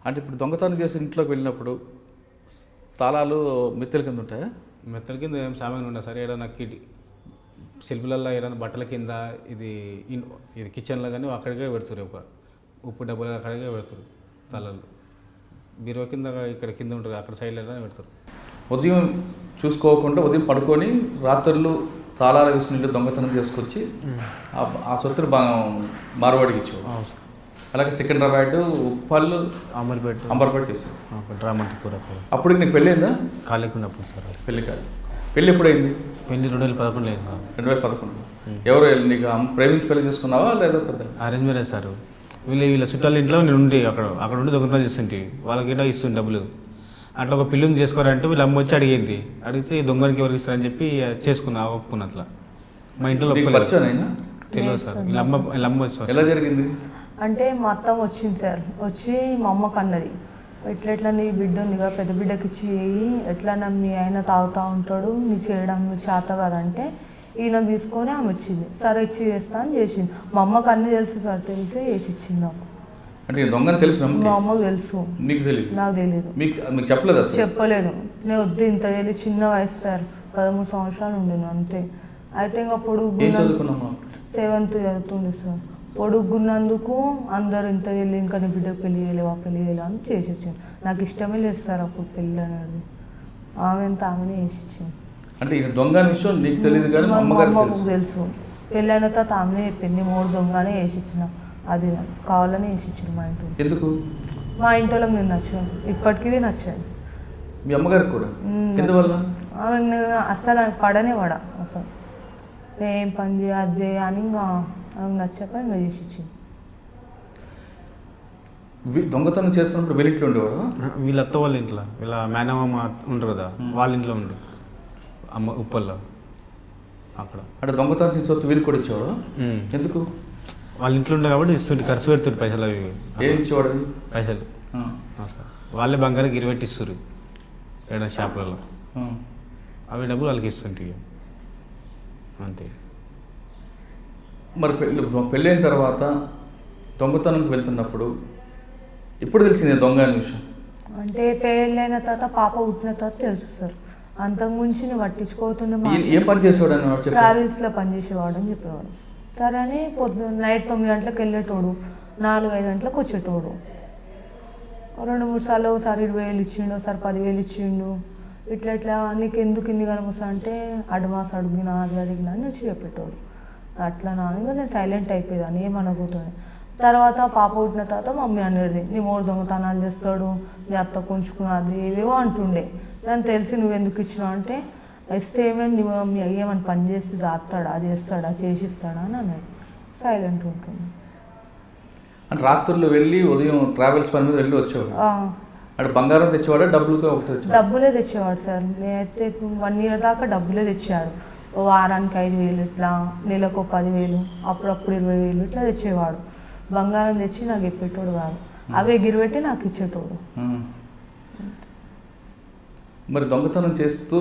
అంటే ఇప్పుడు దొంగతనం చేసి ఇంట్లోకి వెళ్ళినప్పుడు తాళాలు మిత్తెల కింద ఉంటాయా? మెత్తల కింద ఏం సామాన్ ఉండదు సార్. ఏదైనా సెల్ఫ్లలో ఏదైనా బట్టల కింద ఇది కిచెన్లో కానీ అక్కడికే పెడుతురు. ఒక ఉప్పు డబ్బులు అక్కడికే పెడతారు. తాళాలు బీరువా కింద ఇక్కడ కింద ఉంటుంది, అక్కడ సైడ్లో పెడతారు. ఉదయం చూసుకోకుండా ఉదయం పడుకొని రాత్రులు తాళాలు వేసిన దొంగతనం చేసుకొచ్చి ఆ సొత్తులు మార్వాడికి ఇచ్చేవాడు. అలాగే సికింద్రాబాద్, ఉప్పల్, అంబర్పేట చేస్తాను. రామంతపూర్. అప్పుడు నీకు పెళ్ళయిందా? కాలేకున్నప్పుడు సార్. పెళ్ళి కాదు. పెళ్ళి ఎప్పుడైంది? పెళ్ళి 2011 లేదు సార్. 2011. ఎవరు నీకు ప్రేమించి పెళ్లి చేసుకున్నావా లేదా పెద్ద అరేంజ్ మ్యారేజ్ సార్. వీళ్ళ చుట్టాల ఇంట్లో నేను ఉండి అక్కడ ఉండి దొంగతనం చేస్తుంటే వాళ్ళకి ఇట్లా ఇస్తుంది డబ్బులు. అట్లా ఒక పిల్లని చేసుకోవాలంటే వీళ్ళ అమ్మ వచ్చి అడిగింది. అడిగితే దొంగనికి ఎవరికి ఇస్తారని చెప్పి చేసుకున్నా, ఒప్పుకున్నా. అట్లా మా ఇంట్లో తెలియదు సార్. వీళ్ళ అమ్మ వచ్చి. ఎలా జరిగింది అంటే మా అత్త వచ్చింది సార్. వచ్చి మా అమ్మకు అన్నది, ఎట్లా నీ బిడ్డ ఉందిగా పెద్ద బిడ్డకి ఇచ్చి ఎట్లా మీ ఆయన తాగుతూ ఉంటాడు, నీకు చేయడం నీకు చేత కదంటే ఈయన తీసుకొని ఆమె వచ్చింది. సరే ఇచ్చి చేస్తా అని చేసింది. మా అమ్మకు అన్నీ తెలుసు సార్, తెలిసి వేసి ఇచ్చింది నాకు. అంటే దొంగని తెలుసు? మా అమ్మకు తెలుసు. నీకు తెలియదు? నాకు తెలియదు. మీకు చెప్పలేదు? చెప్పలేదు. నేను వద్దు, ఇంత తెలియదు, చిన్న వయసు సార్, 13 సంవత్సరాలు ఉండేను అంతే. అయితే ఇంకా పొడుగు 7th చదువుతుండే సార్. పొడుగున్నందుకు అందరు ఇంత వెళ్ళి ఇంకా నీ బిడ్డ పెళ్ళి చేయలేవా అని చేసి వచ్చింది. నాకు ఇష్టమే లేదు సార్ అప్పుడు పెళ్ళి అనేది. ఆమె ఎంత ఆమెనే చేసి ఇచ్చింది. అంటే ఈ దొంగ విషయం నీకు తెలియదు కానీ మా అమ్మకు తెలుసు. పెళ్ళి అయిన తర్వాత ఆమెనే చెప్పింది, 3 దొంగనే వేసి ఇచ్చిన, అది కావాలని వేసి ఇచ్చింది మా ఇంట్లో. ఎందుకు? మా ఇంట్లో నేను నచ్చాను, ఇప్పటికీ నచ్చాను. మీ అమ్మగారికి కూడా? ఎందువల్ల? ఆమె అస్సలు పడనే అసలు ఏం పని చేయ అది అని ఇంకా ఆమెకు నచ్చాక ఇంకా చేసి ఇచ్చింది. దొంగతనం చేస్తున్నప్పుడు వీళ్ళ ఇంట్లో ఉండేవాడు? వీళ్ళ అత్త వాళ్ళ ఇంట్లో, వీళ్ళ మేనమామ ఉంటారు కదా, వాళ్ళ ఇంట్లో ఉండు అమ్మ ఉప్పల్లో అక్కడ. అంటే దొంగతనం చేసే వస్తు వీళ్ళు కూడా ఇచ్చేవాడు? ఎందుకు? వాళ్ళ ఇంట్లో ఉండే కాబట్టి ఇస్తుంటే, ఖర్చు పెడుతుంటే పైసలు. అవి ఏం ఇచ్చేవాడు? పైసలు వాళ్ళే బంగారం గిరిపెట్టి ఇస్తారు ఏదైనా షాపులలో. అవి డబ్బులు వాళ్ళకి ఇస్తుంటాయి అంతే. మరి పెళ్ళైన తర్వాత దొంగతనంకి వెళ్తున్నప్పుడు ఎప్పుడు తెలిసింది దొంగ అనే విషయం? అంటే పెళ్ళైన తర్వాత పాప పుట్టిన తర్వాత తెలుసు సార్. అంతకుముంచి నేను పట్టించుకోతుండే. ఏం పని చేసేవాడు? ట్రావెల్స్లో పనిచేసేవాడు అని చెప్పేవాడు. సరే అని నైట్ 9 గంటలకు వెళ్ళేటోడు, 4-5 గంటలకు వచ్చేటోడు. 2-3 సార్లు ఒకసారి 20,000 ఇచ్చిండు, ఒకసారి 10,000 ఇచ్చిండు. ఇట్లా నీకు ఎందుకు ఇన్ని కనుమొస్తా అంటే అడ్వాన్స్ అడిగినా అది అడిగినా అని వచ్చి చెప్పేటోడు. అట్లా ఇంకా నేను సైలెంట్ అయిపోయేదాన్ని, ఏమనుకుంటుంది. తర్వాత పాప పుట్టిన తర్వాత మమ్మీ అనేది, నీ 3 దొంగతనాలు చేస్తాడు, నీ అత్త కొంచుకున్నది ఏవేవో అంటుండే. నన్ను తెలిసి నువ్వు ఎందుకు ఇచ్చినావు అంటే, ఇస్తే ఏమైనా నువ్వు మీ అయ్యేమని పని చేసి చేస్తాడా, అది చేస్తాడా, చేసిస్తాడా అని అన్నాడు. సైలెంట్ ఉంటుంది. అంటే రాత్రులు వెళ్ళి ఉదయం ట్రావెల్స్ పని మీద వెళ్ళి వచ్చేవాడు. అంటే బంగారం తెచ్చేవాడా డబ్బులుగా? డబ్బులే తెచ్చేవాడు సార్. నేనైతే 1 year దాకా డబ్బులే తెచ్చాడు. వారానికి 5,000 ఇట్లా, నెలకు 10,000, అప్పుడప్పుడు 20,000 ఇట్లా తెచ్చేవాడు. బంగారం తెచ్చి నాకు చెప్పేటోడు కాదు, అవే గిరిపెట్టి నాకు ఇచ్చేటోడు. మరి దొంగతనం చేస్తూ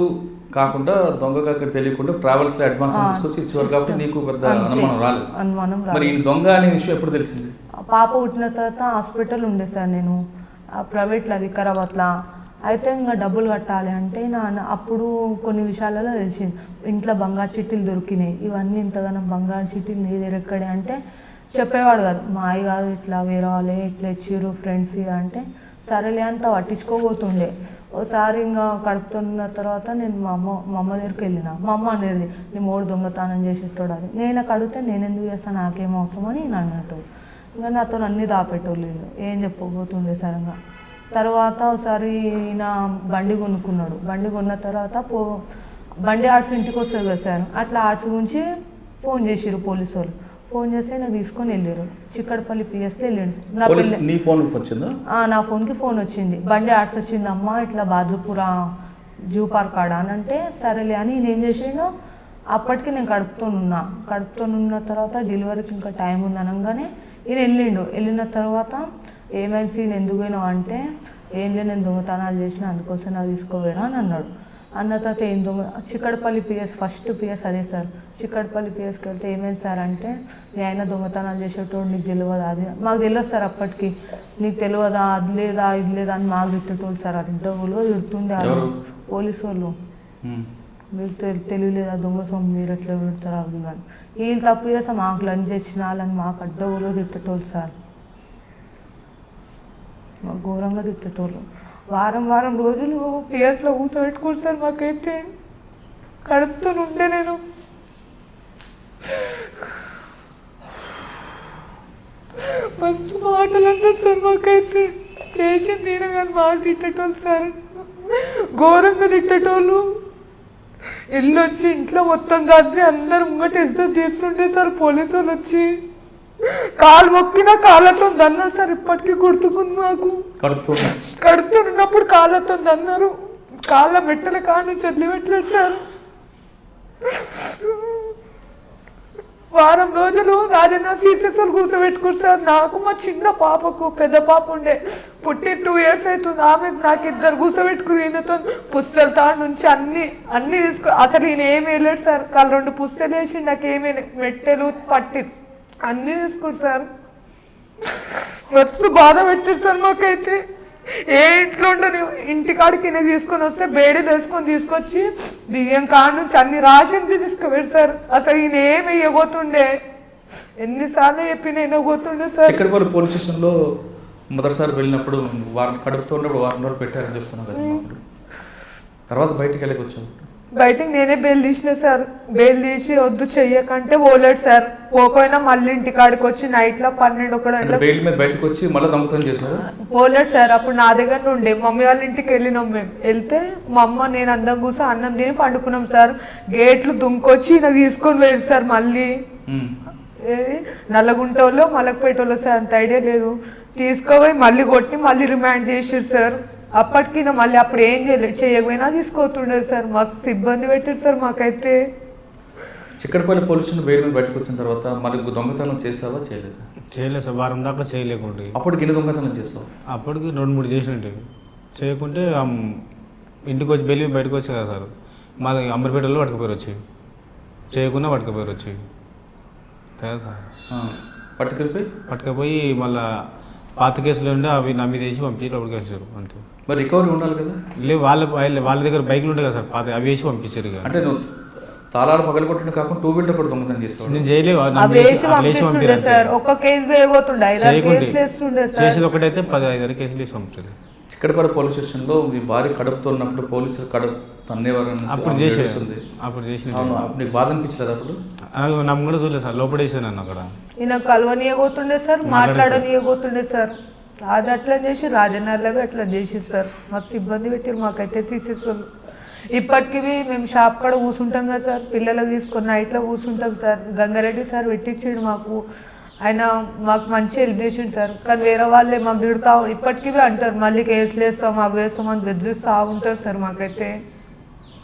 కాకుండా దొంగగా అక్కడ తెలియకుండా ట్రావెల్స్ అడ్వాన్స్ తీసుకొచ్చి ఇచ్చేవారు కాబట్టి నీకు పెద్ద అనుమానం రాలేదు. మరి ఈ దొంగ అనే విషయం ఎప్పుడు తెలిసింది? పాప పుట్టిన తర్వాత హాస్పిటల్ ఉండే సార్ నేను, ప్రైవేట్లో వికారాబాద్లో. అయితే ఇంకా డబ్బులు కట్టాలి అంటే అప్పుడు కొన్ని విషయాలలో తెలిసింది. ఇంట్లో బంగారు చిట్టీలు దొరికినాయి, ఇవన్నీ ఇంతగానో బంగారు చిట్టీలు నీ దగ్గర ఎక్కడే అంటే చెప్పేవాడు కాదు. మా అయ్య కాదు, ఇట్లా వేరే వాళ్ళే ఇట్లా ఇచ్చిర్రు ఫ్రెండ్స్ అంటే సరేలే అంత పట్టించుకోబోతుండే. ఒకసారి ఇంకా కడుపుతున్న తర్వాత నేను మా అమ్మ దగ్గరికి వెళ్ళిన. మా అమ్మ అనేది, నీ 3 దొంగతనం చేసేటోడు అది. నేను అడిగితే నేను ఎందుకు చేస్తాను, నాకేం అవసరం అని నేను అన్నట్టు. ఇంకా నాతో అన్నీ దాపెట్టోళ్ళు, ఏం చెప్పబోతుండే సరంగా. తర్వాత ఒకసారి నా బండి కొనుక్కున్నాడు. బండి కొన్న తర్వాత బండి ఆర్ట్స్ ఇంటికి వస్తుంది కదా సార్, అట్లా ఆర్ట్స్ గురించి ఫోన్ చేసిర్రు పోలీసు వాళ్ళు. ఫోన్ చేస్తే నాకు తీసుకొని వెళ్ళారు, చిక్కడపల్లి పిఎస్లో వెళ్ళాడు. నా ఫోన్కి ఫోన్ వచ్చింది, బండి ఆర్ట్స్ వచ్చింది అమ్మ, ఇట్లా బాద్రపుర జూ పార్క్ ఆడ అని అంటే సరేలే అని నేను ఏం చేసాను. అప్పటికి నేను కడుపుతోనున్న తర్వాత డెలివరీకి ఇంకా టైం ఉంది అనగానే ఈయన వెళ్ళిన తర్వాత ఏమైనా సీన్ ఎందుకు పోయినావు అంటే, ఏం లేదు నేను దొంగతనాలు చేసిన అందుకోసం నాకు తీసుకోపోయినా అని అన్నాడు. అన్న తర్వాత ఏం దొంగ చిక్కడపల్లి పిఎస్ ఫస్ట్ పిఎస్ అదే సార్. చిక్కడపల్లి పిఎస్కి వెళ్తే ఏమైంది సార్ అంటే మీ ఆయన దొంగతనాలు చేసేటోడు నీకు తెలియదా అది మాకు తెలియదు సార్. అప్పటికి నీకు తెలియదా అది లేదా ఇది లేదా అని మాకు తిట్టేటోళ్ళు సార్. అది డబ్బులు తిడుతుండే పోలీసు వాళ్ళు. మీరు తెలియలేదా దొంగ సొమ్ము మీరు ఎట్లా పెడతారు అవి కానీ వీళ్ళు తప్పు చేస్తే మాకు లంచ్ తెచ్చిన వాళ్ళని మాకు అడ్డవులో తిట్టేటోళ్ళు సార్. మాకు ఘోరంగా తిట్టేటోళ్ళు. వారం రోజులు పిఎస్లో కూర్చోబెట్టుకోరు సార్. మాకైతే కడుపుతూ ఉంటే నేను మస్తు మాటలు అంటారు సార్. మాకైతే చేసింది నేను కానీ మాకు తిట్టేటోళ్ళు సార్. ఘోరంగా తిట్టేటోళ్ళు. ఇల్లు వచ్చి ఇంట్లో మొత్తం దాచి అందరు ముంగట ఇజ్జత్ తీస్తుంటే సార్. పోలీసు వాళ్ళు వచ్చి కాలు మొక్కినా కాళ్ళతో దన్నారు సార్. ఇప్పటికీ గుర్తుకుంది మాకు. కడుతున్నప్పుడు కాళ్ళతో దన్నారు. కాళ్ళ మెట్టల కాడ నుంచి వదిలిపెట్టలేదు సార్. వారం రోజులు రాజన్న సీసెస్లు కూర్చోబెట్టుకోరు సార్. నాకు మా చిన్న పాపకు పెద్ద పాప ఉండే పుట్టి 2 years అవుతుంది. ఆమె నాకు 2 కూర్చోబెట్టుకుని ఈయనతో పుస్తల తాడు నుంచి అన్ని తీసుకో. అసలు ఈయన ఏమి వేయలేడు సార్. 2 పుస్తలు వేసి నాకు ఏమి మెట్టెలు పట్టి అన్నీ తీసుకోరు సార్. మస్తు బాధ పెట్టారు సార్. మాకైతే ఏ ఇంట్లో ఉండని ఇంటికాడికి నేను తీసుకొని వస్తే బేడి తీసుకొచ్చి బియ్యం కాడ నుంచి అన్ని రాషన్కి తీసుకుపోయాడు సార్. అసలు ఈయన ఏమి వేయబోతుండే ఎన్నిసార్లు చెప్పిన వేయబోతుండే సార్. ఇక్కడ పోలీస్ స్టేషన్లో మొదటిసారి వెళ్ళినప్పుడు వారిని కడుపుతూ ఉన్నప్పుడు వారం రోజులు పెట్టారని చెప్తున్నాను కదా. తర్వాత బయటికి వెళ్ళకి వచ్చాము. బయటకు నేనే బెయిల్ తీసిన సార్. బెయిల్ తీసి వద్దు చెయ్యకంటే పోలేడు సార్. పోకపోయినా మళ్ళీ ఇంటికాడికి వచ్చి నైట్లో 12-1 బెయిల్ మీద బయటకు వచ్చి మళ్ళీ దొంగతనం చేశారు. పోలేడు సార్. అప్పుడు నా దగ్గర ఉండే మమ్మీ వాళ్ళ ఇంటికి వెళ్ళినాం మేము. వెళ్తే మా అమ్మ నేను అందం కూర్చొని అన్నం తిని పండుకున్నాం సార్. గేట్లు దుంకొచ్చి నాకు తీసుకొని వెళ్ళి సార్. మళ్ళీ నల్లగుంటోళ్ళు మలకపేటోళ్ళు సార్. అంత ఐడియా లేదు. తీసుకోపోయి మళ్ళీ కొట్టి మళ్ళీ రిమాండ్ చేసారు సార్. అప్పటికి మళ్ళీ అప్పుడు ఏం చేయకపోయినా తీసుకోతుండేది సార్. మస్తు ఇబ్బంది పెట్టారు సార్ మాకైతే. చిక్కడపల్లి పోలీస్ స్టేషన్ బెయిల్ మీద బయటకు వచ్చిన తర్వాత మళ్ళీ దొంగతనం చేసావా చేయలేదు? చేయలేదు సార్. వారం దాకా చేయలేకుంటే. అప్పటికి ఎన్ని దొంగతనం చేస్తావు? అప్పటికి 2-3 చేసినట్టు. చేయకుంటే ఇంటికి వచ్చి బెయిల్ బయటకు వచ్చి కదా సార్. మా అంబర్పేటలో పట్టుకుపోయారు వచ్చి. చేయకుండా పట్టుకుపోయారు వచ్చి కదా సార్. పట్టుకపోయి మళ్ళీ పాత కేసులు ఉండే అవి నా మీద వేసి పంపించి లోపలికి వేసారు అంతే. మరి రికవరీ ఉండాలి కదా. లేదు వాళ్ళ దగ్గర బైక్లు ఉంటాయి కదా సార్. పాత అవి వేసి పంపించారు. అంటే నువ్వు తాళాలు పగలగొట్టిన కాకుండా 2 wheeler కూడా దొంగతనం చేస్తావు? నేను చేయలేదు. చేసేది ఒకటైతే 15 కేసులు వేసి పంపించారు. చిక్కడపల్లి పోలీస్ స్టేషన్లో మీ భార్య కడుపుతో ఉన్నప్పుడు పోలీసులు కడుపు తన్నేవారు. అప్పుడు చేసిన నీకు బాధ అనిపించలేదు అప్పుడు? నమ్మ కూడా చూడలేదు సార్. లోపల వేసాను నన్ను అక్కడ. ఈయన కలవనీయబోతుండే సార్. మాట్లాడనీయబోతుండే సార్. అది అట్లా చేసి రాజనగర్లో అట్లా చేసి సార్. మస్తు ఇబ్బంది పెట్టారు మాకైతే సీసీఎస్ వాళ్ళు. ఇప్పటికీ మేము షాప్ కాడ కూర్చుంటాం కదా సార్. పిల్లలకు తీసుకొని నైట్లో కూర్చుంటాం సార్. గంగారెడ్డి సార్ పెట్టించాడు మాకు. ఆయన మాకు మంచి హెల్ప్ చేసిండు సార్. కానీ వేరే వాళ్ళే మాకు తిడుతూ ఇప్పటికీ అంటారు మళ్ళీ కేసులు వేస్తాం అవి వేస్తాం అని బెదిరిస్తూ ఉంటారు సార్. మాకైతే